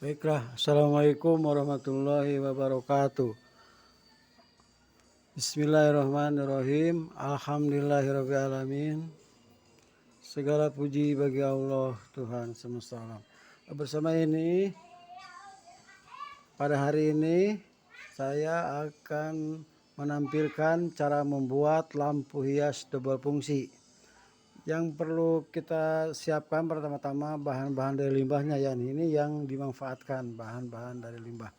Baiklah, Assalamualaikum warahmatullahi wabarakatuh. Bismillahirrahmanirrahim. Alhamdulillahirrahmanirrahim. Segala puji bagi Allah Tuhan semesta alam. Bersama ini, pada hari ini saya akan menampilkan cara membuat lampu hias double fungsi. Yang perlu kita siapkan pertama-tama bahan-bahan dari limbahnya ya. Ini yang dimanfaatkan, bahan-bahan dari limbah.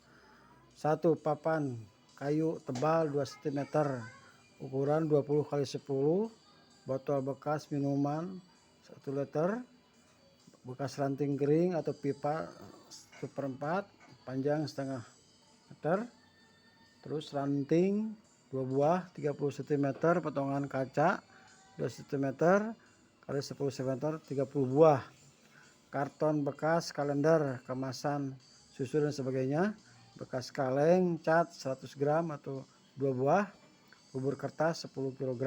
1 papan kayu tebal 2 cm, ukuran 20 x 10, botol bekas minuman 1 liter, bekas ranting kering atau pipa 1/4, panjang setengah meter, terus ranting 2 buah 30 cm, potongan kaca 2 cm kali 10 cm 30 buah, karton bekas kalender, kemasan susu dan sebagainya, bekas kaleng cat 100 gram atau 2 buah, bubur kertas 10 kg,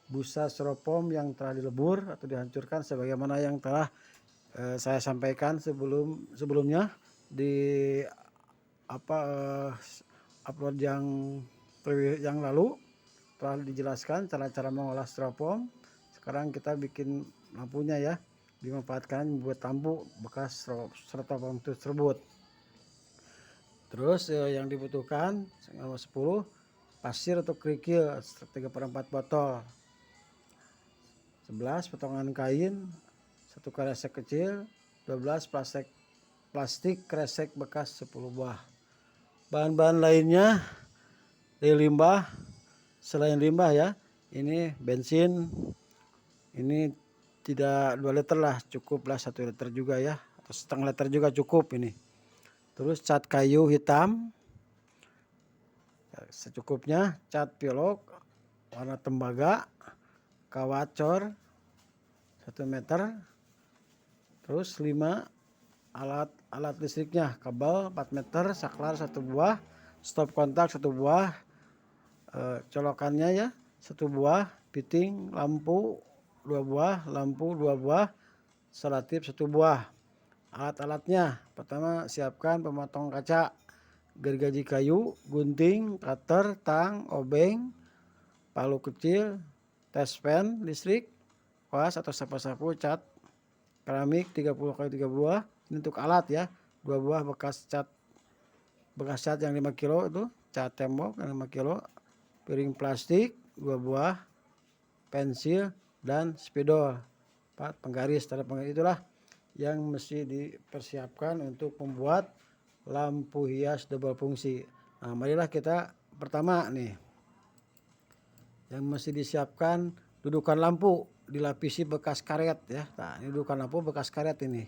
busa styrofoam yang telah dilebur atau dihancurkan sebagaimana yang telah saya sampaikan sebelumnya di upload yang lalu telah dijelaskan cara-cara mengolah styrofoam. Sekarang kita bikin lampunya ya, dimanfaatkan membuat lampu bekas styrofoam tersebut. Terus yang dibutuhkan 10 pasir atau kerikil 3/4 botol, 11 potongan kain, 1 kresek kecil, 12 plastik kresek bekas 10 buah. Bahan-bahan lainnya dari limbah, selain limbah ya, ini bensin, ini tidak 2 liter lah, cukuplah 1 liter juga ya, atau setengah liter juga cukup ini. Terus cat kayu hitam secukupnya, cat pilok warna tembaga, kawacor 1 meter, terus 5 alat listriknya, kabel 4 meter, saklar 1 buah, stop kontak 1 buah, colokannya ya 1 buah, fitting lampu 2 buah, lampu 2 buah, selotip 1 buah. Alat-alatnya, pertama siapkan pemotong kaca, gergaji kayu, gunting, cutter, tang, obeng, palu kecil, tespen listrik, kuas atau sapu-sapu, cat keramik 30 x 30 buah. Ini untuk alat ya, 2 buah bekas cat yang 5 kilo itu, cat tembok yang 5 kilo, piring plastik 2 buah, pensil dan spidol, penggaris, tanda penggaris. Itulah yang mesti dipersiapkan untuk membuat lampu hias double fungsi. Nah, marilah kita pertama nih, yang mesti disiapkan dudukan lampu, dilapisi bekas karet ya. Nah, ini dudukan lampu bekas karet ini.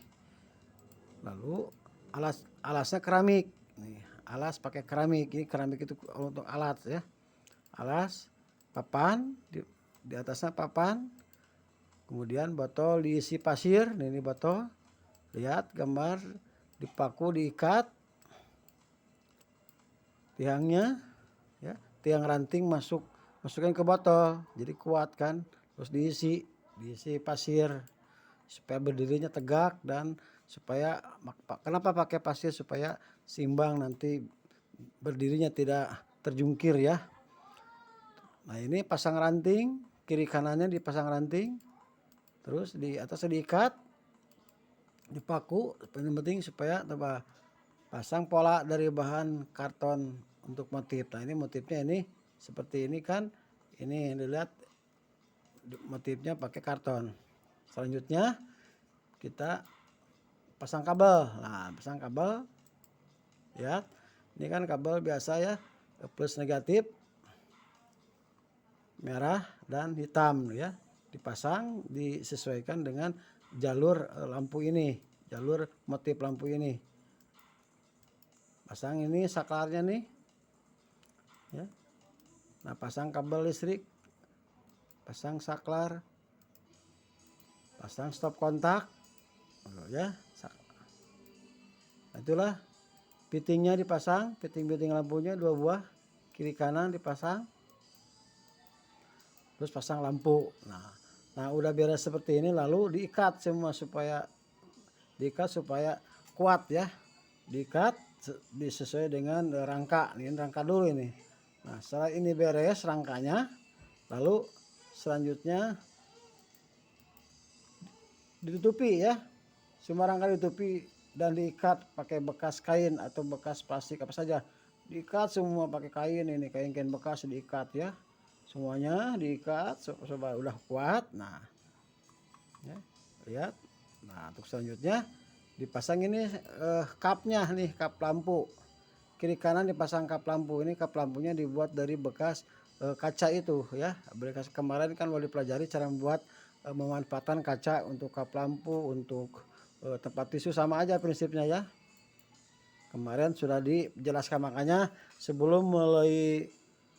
Lalu alasnya keramik. Nih, alas pakai keramik. Ini keramik itu untuk alat ya. Alas, papan, di atasnya papan. Kemudian botol diisi pasir. Nah, ini botol. Lihat gambar, dipaku, diikat tiangnya ya, tiang ranting masukin ke botol, jadi kuat kan. Terus diisi pasir supaya berdirinya tegak, dan supaya, kenapa pakai pasir, supaya seimbang nanti berdirinya tidak terjungkir ya. Nah, ini pasang ranting, kiri kanannya dipasang ranting, terus di atasnya diikat, dipaku, yang penting supaya pasang pola dari bahan karton untuk motif. Nah, ini motifnya ini seperti ini kan, ini dilihat motifnya pakai karton. Selanjutnya kita pasang kabel. Nah, pasang kabel ya, ini kan kabel biasa ya, plus negatif, merah dan hitam ya, dipasang disesuaikan dengan jalur lampu ini, jalur motif lampu ini. Pasang ini saklarnya nih ya. Nah, pasang kabel listrik, pasang saklar, pasang stop kontak ya. Nah, itulah fittingnya dipasang, fitting lampunya 2 buah, kiri kanan dipasang, terus pasang lampu. Nah, udah beres seperti ini, lalu diikat semua supaya kuat ya. diikat disesuai dengan rangka. Ini rangka dulu ini. Nah, setelah ini beres rangkanya, lalu selanjutnya ditutupi ya. Semua rangka ditutupi dan diikat pakai bekas kain atau bekas plastik apa saja. Diikat semua pakai kain, ini kain-kain bekas diikat ya. Semuanya diikat coba udah kuat. Nah, ya, lihat. Nah, untuk selanjutnya dipasang ini kapnya nih, kap lampu. Kiri kanan dipasang kap lampu. Ini kap lampunya dibuat dari bekas kaca itu ya. Bekas kemarin kan boleh dipelajari cara membuat memanfaatkan kaca untuk kap lampu, untuk tempat tisu, sama aja prinsipnya ya. Kemarin sudah dijelaskan, makanya sebelum mulai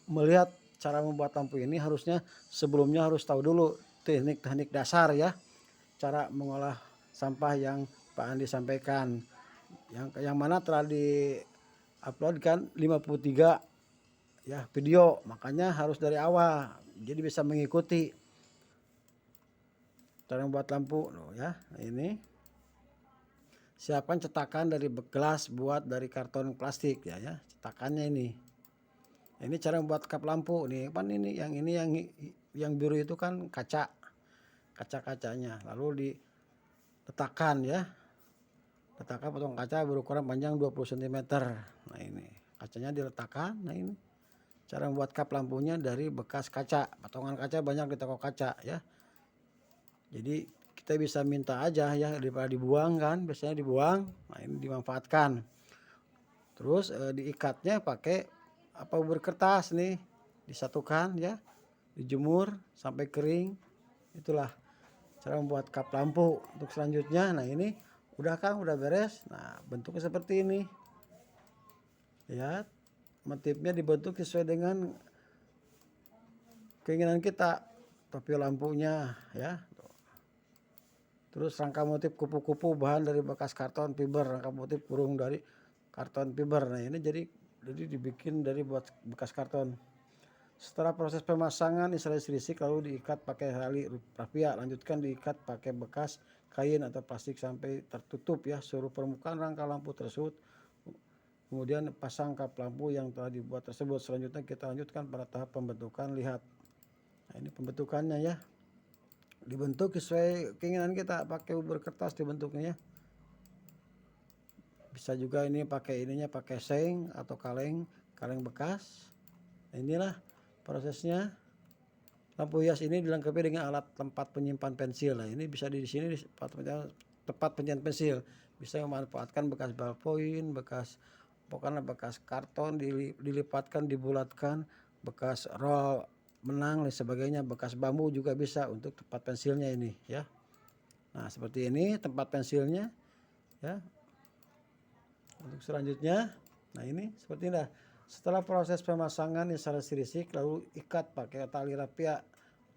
melihat cara membuat lampu ini harusnya sebelumnya harus tahu dulu teknik-teknik dasar ya. Cara mengolah sampah yang Pak Andi sampaikan. Yang mana telah di-upload kan 53 ya video, makanya harus dari awal. Jadi bisa mengikuti cara membuat lampu loh ya. Nah, ini siapkan cetakan dari gelas buat dari karton plastik ya, cetakannya ini. Ini cara membuat kap lampu nih kan, ini yang biru itu kan kaca-kacanya, lalu diletakkan ya. Letakkan potong kaca berukuran panjang 20 cm. Nah, ini kacanya diletakkan. Nah, ini cara membuat kap lampunya dari bekas kaca. Potongan kaca banyak di toko kaca ya. Jadi kita bisa minta aja ya, daripada dibuang kan, biasanya dibuang. Nah, ini dimanfaatkan. Terus diikatnya pakai bubur kertas nih, disatukan ya, dijemur sampai kering. Itulah cara membuat kap lampu. Untuk selanjutnya, nah ini udah beres. Nah, bentuknya seperti ini. Lihat, motifnya dibentuk sesuai dengan keinginan kita. Topi lampunya ya. Terus rangka motif kupu-kupu bahan dari bekas karton fiber, rangka motif burung dari karton fiber. Nah, ini jadi dibikin dari bekas karton. Setelah proses pemasangan installasi listrik lalu diikat pakai tali rafia, lanjutkan diikat pakai bekas kain atau plastik sampai tertutup ya seluruh permukaan rangka lampu tersebut. Kemudian pasang kap lampu yang telah dibuat tersebut. Selanjutnya kita lanjutkan pada tahap pembentukan. Lihat. Nah, ini pembentukannya ya. Dibentuk sesuai keinginan kita, pakai bubur kertas dibentuknya ya. Bisa juga ini pakai pakai seng atau kaleng bekas. Nah, inilah prosesnya. Lampu hias ini dilengkapi dengan alat tempat penyimpan pensil. Nah, ini bisa di sini tempat penyimpan pensil. Bisa memanfaatkan bekas ballpoint, pokoknya bekas karton dilipatkan, dibulatkan, bekas roll menang dan sebagainya, bekas bambu juga bisa untuk tempat pensilnya ini ya. Nah, seperti ini tempat pensilnya ya. Untuk selanjutnya, nah ini seperti ini. Setelah proses pemasangan instalasi listrik lalu ikat pakai tali rafia,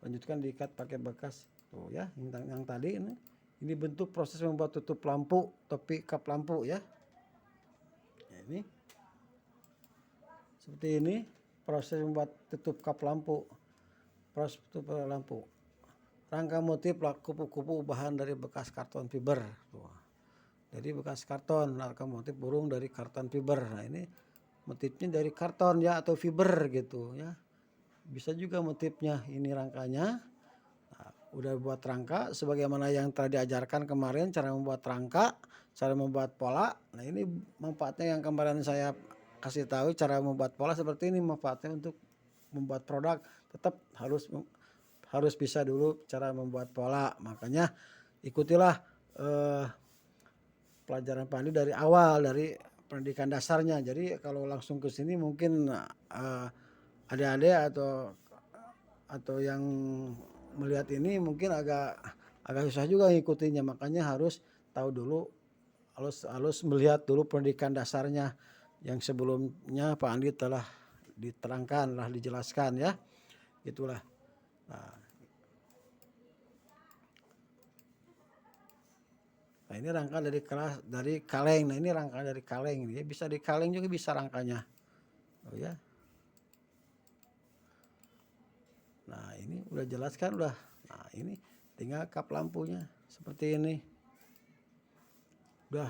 lanjutkan diikat pakai bekas tuh ya, yang tadi ini bentuk proses membuat tutup lampu, topi kap lampu ya. Nah, ini seperti ini proses membuat tutup kap lampu, proses tutup lampu. Rangka motif kupu-kupu bahan dari bekas karton fiber tuh. Jadi bekas karton, rangka motif burung dari karton fiber. Nah, ini motifnya dari karton ya atau fiber gitu ya. Bisa juga motifnya ini rangkanya. Nah, udah buat rangka sebagaimana yang telah diajarkan kemarin, cara membuat rangka, cara membuat pola. Nah, ini manfaatnya yang kemarin saya kasih tahu, cara membuat pola seperti ini. Manfaatnya untuk membuat produk tetap harus bisa dulu cara membuat pola. Makanya ikutilah pelajaran Pak Andi dari awal, dari pendidikan dasarnya. Jadi kalau langsung ke sini mungkin adik-adik atau yang melihat ini mungkin agak susah juga ngikutinya. Makanya harus tahu dulu, harus melihat dulu pendidikan dasarnya yang sebelumnya Pak Andi telah diterangkan, telah dijelaskan ya. Itulah. Nah, ini rangka dari kaleng. Nah, ini rangka dari kaleng. Dia bisa di kaleng juga bisa rangkanya. Oh ya. Nah, ini udah jelaskan udah. Nah, ini tinggal kap lampunya seperti ini. Udah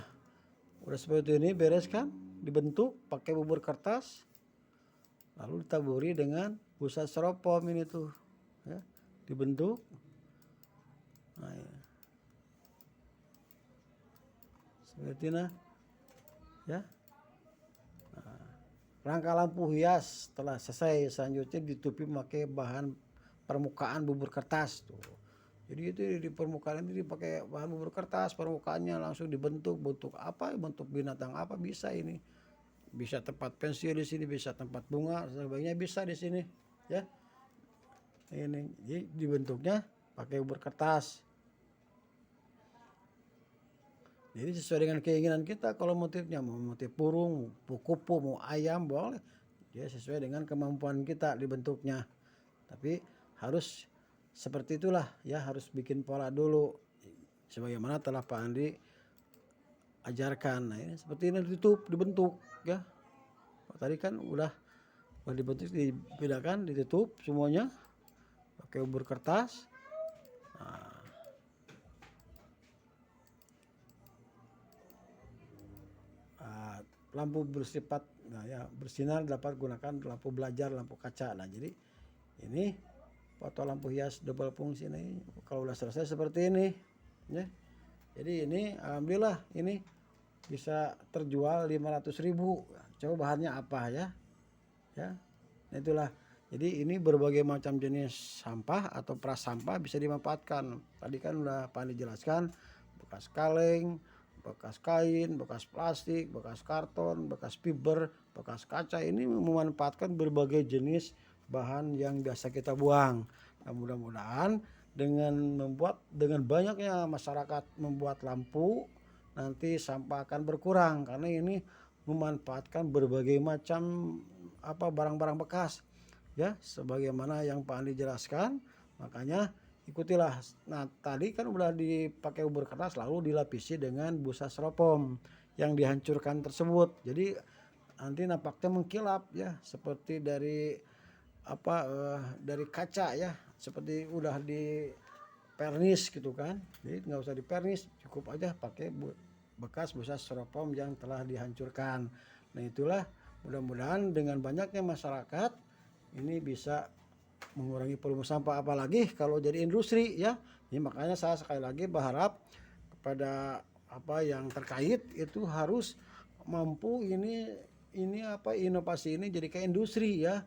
Udah seperti ini bereskan, dibentuk pakai bubur kertas, lalu ditaburi dengan busa styrofoam ini tuh, ya, dibentuk. Nah, ya. Seperti ini, ya. Nah, rangka lampu hias telah selesai, selanjutnya ditutupi pakai bahan permukaan bubur kertas tuh. Jadi itu di permukaan ini dipakai bahan bubur kertas, permukaannya langsung dibentuk, bentuk apa, bentuk binatang apa bisa ini. Bisa tempat pensil di sini, bisa tempat bunga, sebagainya bisa di sini, ya. Ini jadi dibentuknya pakai bubur kertas. Jadi sesuai dengan keinginan kita, kalau motifnya mau motif burung, mau kupu, mau ayam boleh. Dia sesuai dengan kemampuan kita dibentuknya. Tapi harus seperti itulah ya, harus bikin pola dulu sebagaimana telah Pak Andi ajarkan. Nah ini seperti ini dibentuk ya. Tadi kan udah dibentuk, dibedakan, ditutup semuanya pakai bubur kertas. Lampu bersifat bersinar dapat gunakan lampu belajar, lampu kaca. Nah jadi ini foto lampu hias double fungsi ini kalau udah selesai seperti ini ya. Jadi ini alhamdulillah ini bisa terjual 500.000. Coba bahannya apa ya. Nah, itulah. Jadi ini berbagai macam jenis sampah atau prasampah bisa dimanfaatkan. Tadi kan udah Pak Andi jelaskan, bekas kaleng, bekas kain, bekas plastik, bekas karton, bekas fiber, bekas kaca, ini memanfaatkan berbagai jenis bahan yang biasa kita buang. Nah, mudah-mudahan dengan banyaknya masyarakat membuat lampu, nanti sampah akan berkurang karena ini memanfaatkan berbagai macam barang-barang bekas ya, sebagaimana yang Pak Andi jelaskan. Makanya ikutilah. Nah tadi kan udah dipakai bubur kertas lalu dilapisi dengan busa styrofoam yang dihancurkan tersebut. Jadi nanti nampaknya mengkilap ya, seperti dari dari kaca ya, seperti udah di pernis gitu kan. Jadi nggak usah di pernis, cukup aja pakai bekas busa styrofoam yang telah dihancurkan. Nah itulah, mudah-mudahan dengan banyaknya masyarakat ini bisa mengurangi volume sampah, apalagi kalau jadi industri ya. Ini makanya saya sekali lagi berharap kepada yang terkait itu harus mampu ini inovasi ini jadi kayak industri ya,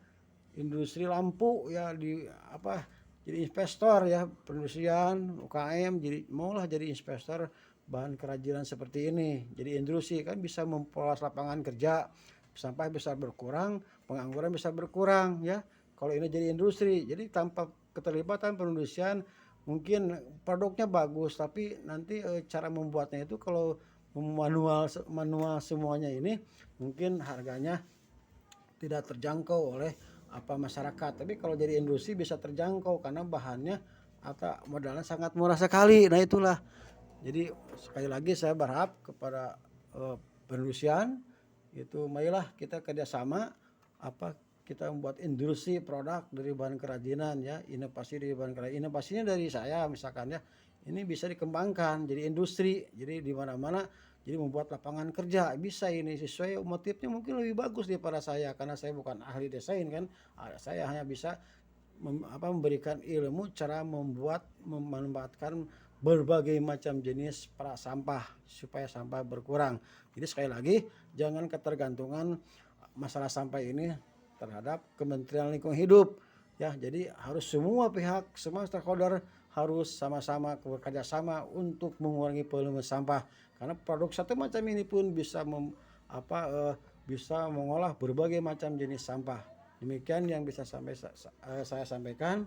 industri lampu ya, jadi investor ya, perindustrian UKM jadi investor bahan kerajinan seperti ini. Jadi industri kan bisa memperluas lapangan kerja, sampah bisa berkurang, pengangguran bisa berkurang ya. Kalau ini jadi industri, jadi tanpa keterlibatan perindustrian mungkin produknya bagus, tapi nanti cara membuatnya itu kalau manual semuanya ini mungkin harganya tidak terjangkau oleh masyarakat. Tapi kalau jadi industri bisa terjangkau karena bahannya atau modalnya sangat murah sekali. Nah itulah. Jadi sekali lagi saya berharap kepada perindustrian itu, marilah kita kerjasama kita membuat industri produk dari bahan kerajinan ya, inovasi dari bahan kerajinan. Inovasinya dari saya misalkan ya, ini bisa dikembangkan jadi industri, jadi di mana-mana, jadi membuat lapangan kerja bisa ini sesuai motifnya, mungkin lebih bagus daripada saya karena saya bukan ahli desain kan. Saya hanya bisa memberikan ilmu cara memanfaatkan berbagai macam jenis prasampah supaya sampah berkurang. Jadi sekali lagi, jangan ketergantungan masalah sampah ini terhadap Kementerian Lingkungan Hidup ya. Jadi harus semua pihak, semua stakeholder harus sama-sama bekerja sama untuk mengurangi volume sampah, karena produk satu macam ini pun bisa bisa mengolah berbagai macam jenis sampah. Demikian yang bisa saya sampaikan.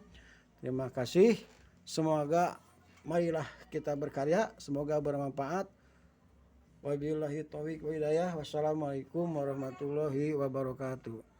Terima kasih. Semoga marilah kita berkarya, semoga bermanfaat. Wabillahi taufiq wa hidayah. Wassalamualaikum warahmatullahi wabarakatuh.